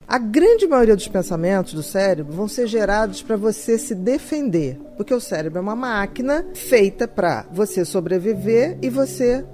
A grande maioria dos pensamentos do cérebro vão ser gerados para você se defender. Porque o cérebro é uma máquina feita para você sobreviver e você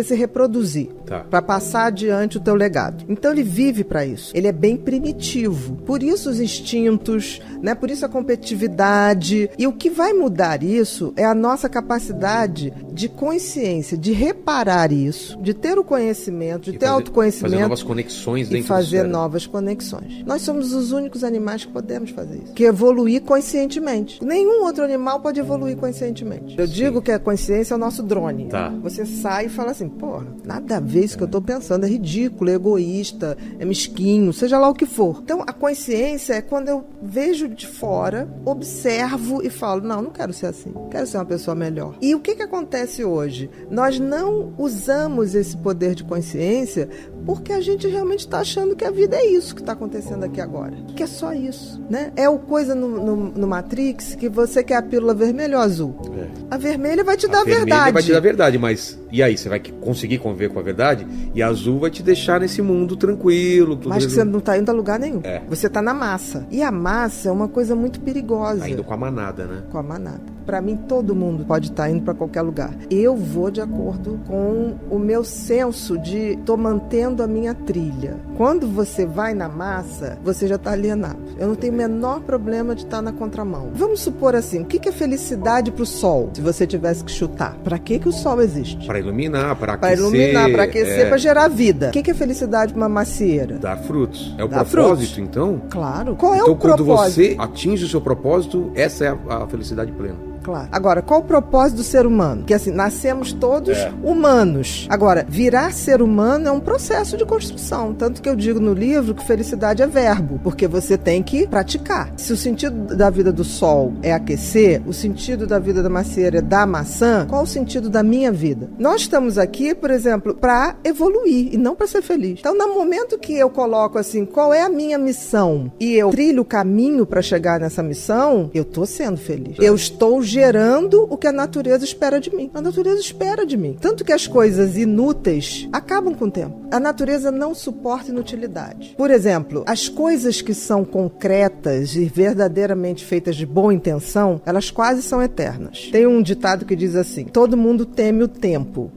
se reproduzir. Tá. Para passar adiante o teu legado. Então ele vive para isso. Ele é bem primitivo. Por isso os instintos, né? Por isso a competitividade. E o que vai mudar isso é a nossa capacidade de consciência, de reparar isso, de ter o conhecimento, de ter autoconhecimento. Fazer novas conexões dentro e fazer do cérebro. novas conexões. Nós somos os únicos animais que podemos fazer isso. Que evoluir conscientemente. Nenhum outro animal pode evoluir conscientemente. Eu digo que a consciência é o nosso drone. Tá. Você sai e fala assim, porra, nada a ver isso que eu tô pensando, é ridículo, é egoísta, é mesquinho, seja lá o que for. Então, a consciência é quando eu vejo de fora, observo e falo, não quero ser assim, quero ser uma pessoa melhor. E o que acontece hoje? Nós não usamos esse poder de consciência porque a gente realmente está achando que a vida é isso que está acontecendo aqui agora. Que é só isso, né? É o coisa no Matrix que você quer a pílula vermelha ou azul. É. A vermelha vai te dar a verdade. A vermelha vai te dar a verdade, mas e aí? Você vai conseguir conviver com a verdade? E a azul vai te deixar nesse mundo tranquilo. Tudo mas que você não está indo a lugar nenhum. É. Você está na massa. E a massa é uma coisa muito perigosa. Tá indo com a manada, né? Com a manada. Para mim, todo mundo pode estar indo para qualquer lugar. Eu vou de acordo com o meu senso de tô mantendo a minha trilha. Quando você vai na massa, você já está alienado. Eu não tenho o menor problema de estar na contramão. Vamos supor assim, o que é felicidade para o sol? Se você tivesse que chutar, para que o sol existe? Para iluminar, para aquecer. Para iluminar, para aquecer, para gerar vida. O que é felicidade para uma macieira? Dar frutos. É o propósito, então? Claro. Qual é então, o propósito? Então, quando você atinge o seu propósito, essa é a felicidade plena. Claro. Agora, qual o propósito do ser humano? Porque assim, nascemos todos humanos. Agora, virar ser humano é um processo de construção. Tanto que eu digo no livro que felicidade é verbo, porque você tem que praticar. Se o sentido da vida do sol é aquecer, o sentido da vida da macieira é dar maçã, qual o sentido da minha vida? Nós estamos aqui, por exemplo, para evoluir e não para ser feliz. Então, no momento que eu coloco assim, qual é a minha missão? E eu trilho o caminho para chegar nessa missão, eu estou sendo feliz. Eu estou gerando o que a natureza espera de mim. A natureza espera de mim. Tanto que as coisas inúteis acabam com o tempo. A natureza não suporta inutilidade. Por exemplo, as coisas que são concretas e verdadeiramente feitas de boa intenção, elas quase são eternas. Tem um ditado que diz assim, todo mundo teme o tempo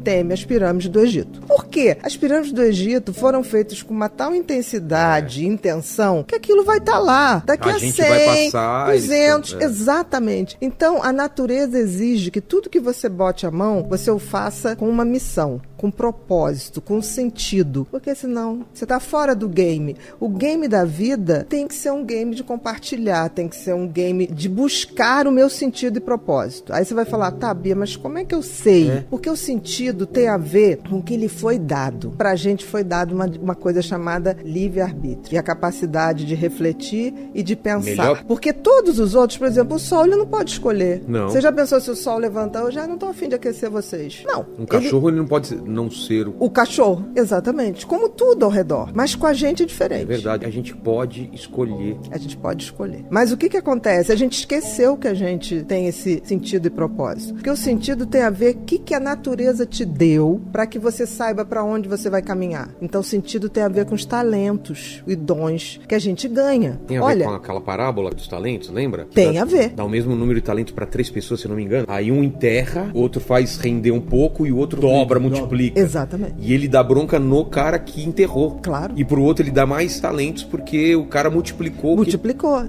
teme as pirâmides do Egito. Por quê? As pirâmides do Egito foram feitas com uma tal intensidade e intenção que aquilo vai estar lá. Daqui a 100, vai passar, 200, exatamente. Então, a natureza exige que tudo que você bote a mão, você o faça com uma missão, com propósito, com sentido. Porque senão, você está fora do game. O game da vida tem que ser um game de compartilhar, tem que ser um game de buscar o meu sentido e propósito. Aí você vai falar, tá, Bia, mas como é que eu sei? Porque o sentido tem a ver com o que lhe foi dado. Pra gente foi dado uma coisa chamada livre-arbítrio. E a capacidade de refletir e de pensar. Melhor. Porque todos os outros, por exemplo, o sol, ele não pode escolher. Não. Você já pensou se o sol levantar? Eu já não tô afim de aquecer vocês. Não. Um cachorro, ele não pode não ser o cachorro, exatamente. Como tudo ao redor. Mas com a gente é diferente. É verdade. A gente pode escolher. A gente pode escolher. Mas o que acontece? A gente esqueceu que a gente tem esse sentido e propósito. Porque o sentido tem a ver com o que a natureza te deu para que você saiba para onde você vai caminhar. Então o sentido tem a ver com os talentos e dons que a gente ganha. Tem a ver com aquela parábola dos talentos, lembra? Tem a ver. Dá o mesmo número de talentos para 3 pessoas, se eu não me engano. Aí um enterra, o outro faz render um pouco e o outro dobra, multiplica. Exatamente. E ele dá bronca no cara que enterrou. Claro. E pro outro ele dá mais talentos porque o cara multiplicou.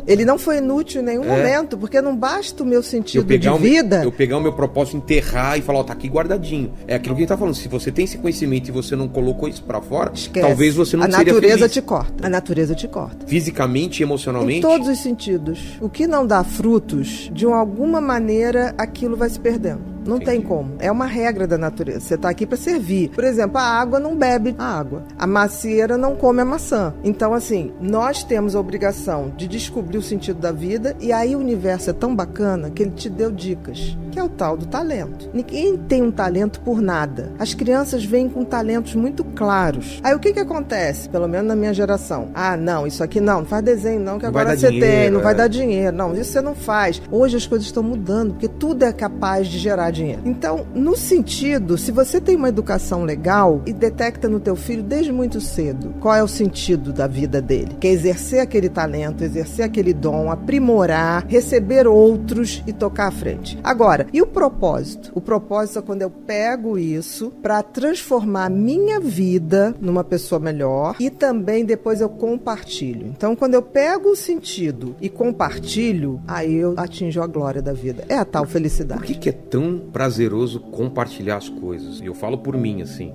Ele não foi inútil em nenhum momento, porque não basta o meu sentido de vida. Eu pegar o meu propósito, enterrar e falar, ó, tá aqui guardadinho. É aquilo que a gente tá falando. Se você tem esse conhecimento e você não colocou isso pra fora, esquece. Talvez você não seria feliz. A natureza te corta. A natureza te corta. Fisicamente e emocionalmente. Em todos os sentidos. O que não dá frutos, de alguma maneira, aquilo vai se perdendo. Não tem como. É uma regra da natureza. Você está aqui para servir. Por exemplo, a água não bebe a água. A macieira não come a maçã. Então, assim, nós temos a obrigação de descobrir o sentido da vida e aí o universo é tão bacana que ele te deu dicas, que é o tal do talento. Ninguém tem um talento por nada. As crianças vêm com talentos muito claros. Aí o que acontece? Pelo menos na minha geração. Ah, não, isso aqui não faz desenho não, que agora você tem, não vai dar dinheiro. Não, isso você não faz. Hoje as coisas estão mudando, porque tudo é capaz de gerar dinheiro. dinheiro. Então, no sentido, se você tem uma educação legal e detecta no teu filho desde muito cedo qual é o sentido da vida dele, que é exercer aquele talento, exercer aquele dom, aprimorar, receber outros e tocar à frente. Agora, e o propósito? O propósito é quando eu pego isso para transformar a minha vida numa pessoa melhor e também depois eu compartilho. Então, quando eu pego o sentido e compartilho, aí eu atinjo a glória da vida. É a tal felicidade. Por que é tão prazeroso compartilhar as coisas? Eu falo por mim, assim.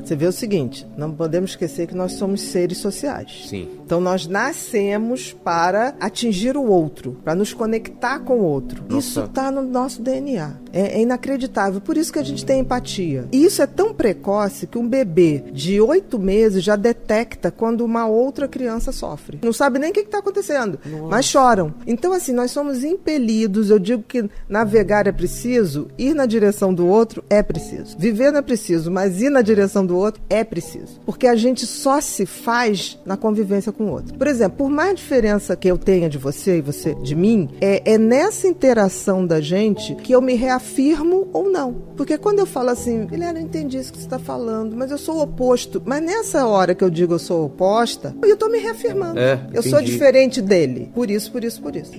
Você vê o seguinte, não podemos esquecer que nós somos seres sociais. Sim. Então, nós nascemos para atingir o outro, para nos conectar com o outro. Nossa. Isso está no nosso DNA. É inacreditável. Por isso que a gente tem empatia. E isso é tão precoce que um bebê de 8 meses já detecta quando uma outra criança sofre. Não sabe nem o que está acontecendo, mas choram. Então, assim, nós somos impelidos. Eu digo que navegar é preciso, ir na direção do outro é preciso. Viver não é preciso, mas ir na direção do outro é preciso. Porque a gente só se faz na convivência com o outro. Por exemplo, por mais diferença que eu tenha de você e você de mim, é nessa interação da gente que eu me reafirmo ou não. Porque quando eu falo assim, Guilherme, eu entendi isso que você está falando, mas eu sou o oposto. Mas nessa hora que eu digo eu sou oposta, eu estou me reafirmando. Eu sou diferente dele. Por isso.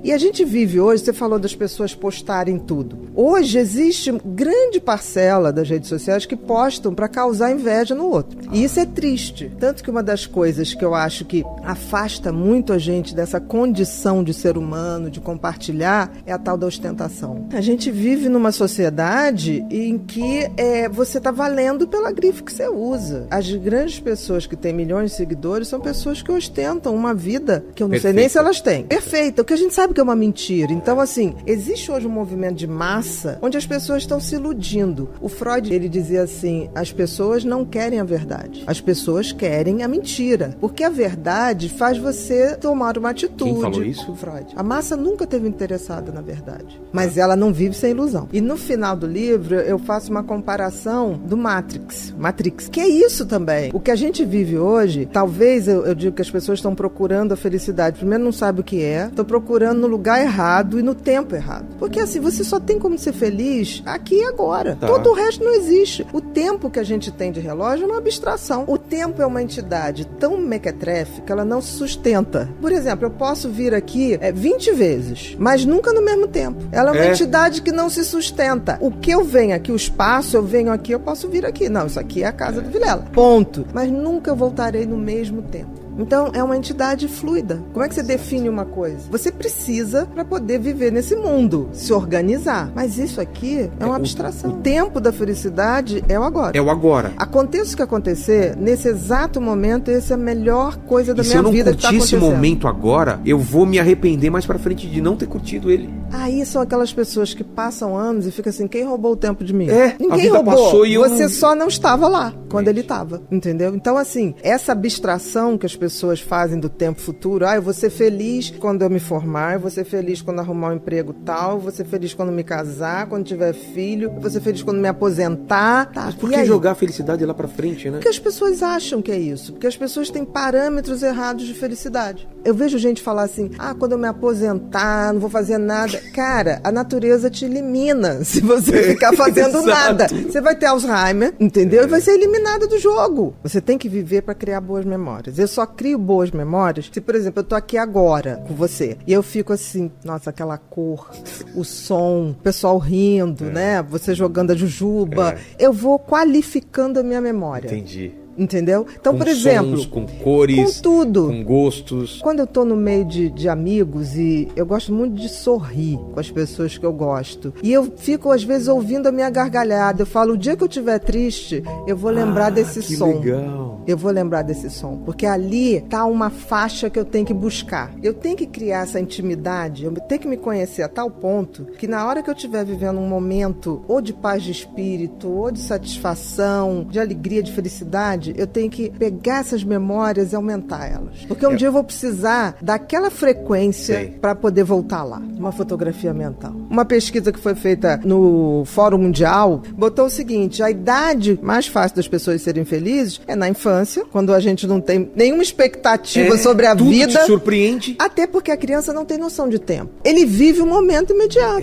E a gente vive hoje, você falou das pessoas postarem tudo. Hoje existe grande parcela das redes sociais que postam para causar inveja no outro. E isso é triste. Tanto que uma das coisas que eu acho que afasta muito a gente dessa condição de ser humano, de compartilhar, é a tal da ostentação. A gente vive numa sociedade em que você está valendo pela grife que você usa. As grandes pessoas que têm milhões de seguidores são pessoas que ostentam uma vida que eu não sei nem se elas têm. Perfeita, o que a gente sabe que é uma mentira. Então, assim, existe hoje um movimento de massa onde as pessoas estão se iludindo. O Freud, ele dizia assim, as pessoas não querem a verdade. As pessoas querem a mentira. Porque a verdade faz você tomar uma atitude. Quem falou isso? Freud. A massa nunca esteve interessada na verdade. Mas ela não vive sem ilusão. E no final do livro, eu faço uma comparação do Matrix, que é isso também. O que a gente vive hoje, talvez eu digo que as pessoas estão procurando a felicidade. Primeiro, não sabe o que é. Estão procurando no lugar errado e no tempo errado. Porque assim, você só tem como ser feliz aqui e agora. Todo o resto não existe. O tempo que a gente tem de relógio é uma abstração. O tempo é uma entidade tão mequetrefe que ela não se sustenta. Por exemplo, eu posso vir aqui 20 vezes, mas nunca no mesmo tempo. Ela é uma entidade que não se sustenta. O que eu venho aqui, o espaço, eu venho aqui, eu posso vir aqui. Não, isso aqui é a casa do Vilela. Ponto. Mas nunca eu voltarei no mesmo tempo. Então, é uma entidade fluida. Como é que você define uma coisa? Você precisa para poder viver nesse mundo, se organizar. Mas isso aqui é uma abstração. O tempo da felicidade é o agora. É o agora. Aconteça o que acontecer, nesse exato momento, essa é a melhor coisa da minha vida que está acontecendo. Se eu não curtir esse momento agora, eu vou me arrepender mais pra frente de não ter curtido ele. Aí são aquelas pessoas que passam anos e ficam assim, quem roubou o tempo de mim? Ninguém roubou. Passou e você só não estava lá quando ele estava, entendeu? Então, assim, essa abstração que as pessoas fazem do tempo futuro, eu vou ser feliz quando eu me formar, eu vou ser feliz quando arrumar um emprego tal, eu vou ser feliz quando me casar, quando tiver filho, eu vou ser feliz quando me aposentar. Mas por que jogar a felicidade lá pra frente, né? Porque as pessoas acham que é isso, porque as pessoas têm parâmetros errados de felicidade. Eu vejo gente falar assim, quando eu me aposentar, não vou fazer nada. Cara, a natureza te elimina se você ficar fazendo nada. Você vai ter Alzheimer, entendeu? E vai ser eliminada do jogo. Você tem que viver para criar boas memórias. Eu só crio boas memórias se, por exemplo, eu tô aqui agora com você e eu fico assim, nossa, aquela cor, o som, o pessoal rindo, né? Você jogando a jujuba. Eu vou qualificando a minha memória. Entendi. Entendeu? Então, com por exemplo... sons, com cores, com tudo. Com gostos. Quando eu tô no meio de amigos e eu gosto muito de sorrir com as pessoas que eu gosto. E eu fico, às vezes, ouvindo a minha gargalhada. Eu falo, o dia que eu estiver triste, eu vou lembrar desse som. Legal. Eu vou lembrar desse som. Porque ali tá uma faixa que eu tenho que buscar. Eu tenho que criar essa intimidade, eu tenho que me conhecer a tal ponto que na hora que eu estiver vivendo um momento ou de paz de espírito, ou de satisfação, de alegria, de felicidade, eu tenho que pegar essas memórias e aumentar elas. Porque um dia eu vou precisar daquela frequência para poder voltar lá. Uma fotografia mental. Uma pesquisa que foi feita no Fórum Mundial botou o seguinte: a idade mais fácil das pessoas serem felizes é na infância, quando a gente não tem nenhuma expectativa sobre a tudo vida. Te surpreende. Até porque a criança não tem noção de tempo. Ele vive o momento imediato.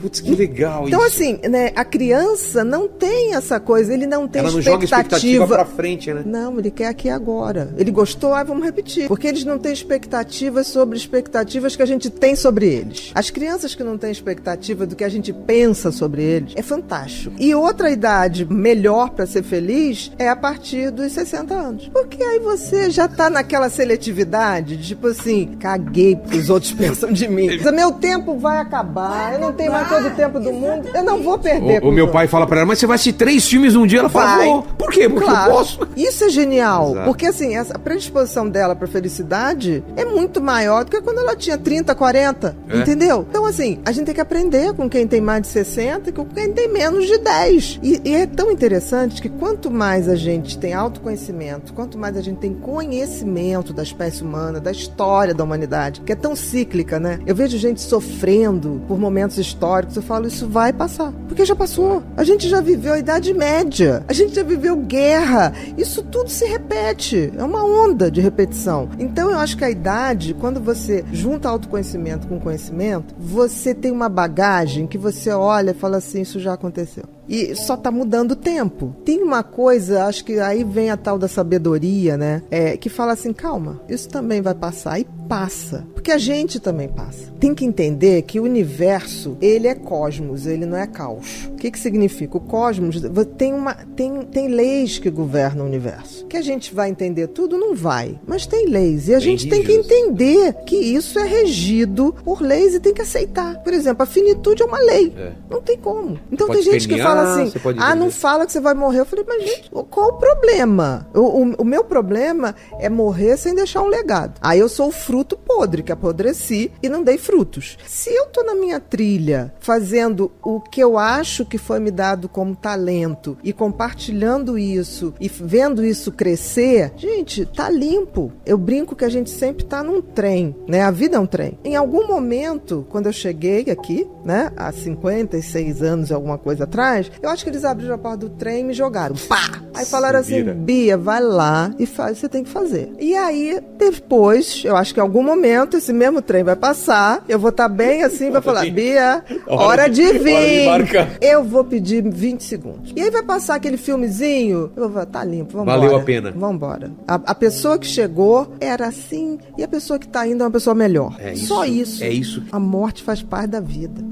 Putz, que legal então, isso. Então, assim, né, a criança não tem essa coisa, ele não tem Ela expectativa. Não joga expectativa pra frente, né? Não, ele quer aqui agora. Ele gostou, vamos repetir. Porque eles não têm expectativas sobre expectativas que a gente tem sobre eles. As crianças que não têm expectativa do que a gente pensa sobre eles, é fantástico. E outra idade melhor pra ser feliz é a partir dos 60 anos. Porque aí você já tá naquela seletividade, tipo assim, caguei porque os outros pensam de mim. Meu tempo vai acabar, eu não tenho mais todo o tempo do mundo, eu não vou perder. O meu pai fala pra ela, mas você vai assistir 3 filmes num dia? Ela fala, vou. Por quê? Porque eu posso. Isso é genial. Exato. Porque assim, a predisposição dela pra felicidade é muito maior do que quando ela tinha 30, 40. Entendeu? Então assim, a gente tem que aprender com quem tem mais de 60 e com quem tem menos de 10. E é tão interessante que quanto mais a gente tem autoconhecimento, quanto mais a gente tem conhecimento da espécie humana, da história da humanidade, que é tão cíclica, né? Eu vejo gente sofrendo por momentos históricos, eu falo, isso vai passar. Porque já passou. A gente já viveu a Idade Média. A gente já viveu guerra. Isso tudo se repete. É uma onda de repetição. Então, eu acho que a idade, quando você junta autoconhecimento com conhecimento, você tem uma bagagem que você olha e fala assim, isso já aconteceu. E só tá mudando o tempo. Tem uma coisa, acho que aí vem a tal da sabedoria, né? Que fala assim, calma, isso também vai passar. E passa. Porque a gente também passa. Tem que entender que o universo, ele é cosmos, ele não é caos. O que significa? O cosmos tem leis que governam o universo. Que a gente vai entender tudo? Não vai. Mas tem leis. E a gente tem que entender que isso é regido por leis e tem que aceitar. Por exemplo, a finitude é uma lei. Não tem como. Então tem gente que fala assim, não fala que você vai morrer. Eu falei, mas gente, qual o problema? O meu problema é morrer sem deixar um legado. Aí eu sou o fruto podre, que apodreci e não dei frutos. Se eu tô na minha trilha fazendo o que eu acho que foi me dado como talento e compartilhando isso e vendo isso crescer, gente, tá limpo. Eu brinco que a gente sempre tá num trem, né? A vida é um trem. Em algum momento, quando eu cheguei aqui, né, há 56 anos e alguma coisa atrás, eu acho que eles abriram a porta do trem e me jogaram. Pá! Aí falaram assim, Bia, vai lá e faz o que você tem que fazer. E aí, depois, eu acho que em algum momento, esse mesmo trem vai passar, eu vou estar bem assim, vai falar, Bia, hora de vir. Eu vou pedir 20 segundos. E aí vai passar aquele filmezinho, eu vou falar, tá limpo, vambora. Valeu a pena. Vambora. A pessoa que chegou era assim, e a pessoa que tá indo é uma pessoa melhor. Só isso. É isso. A morte faz parte da vida.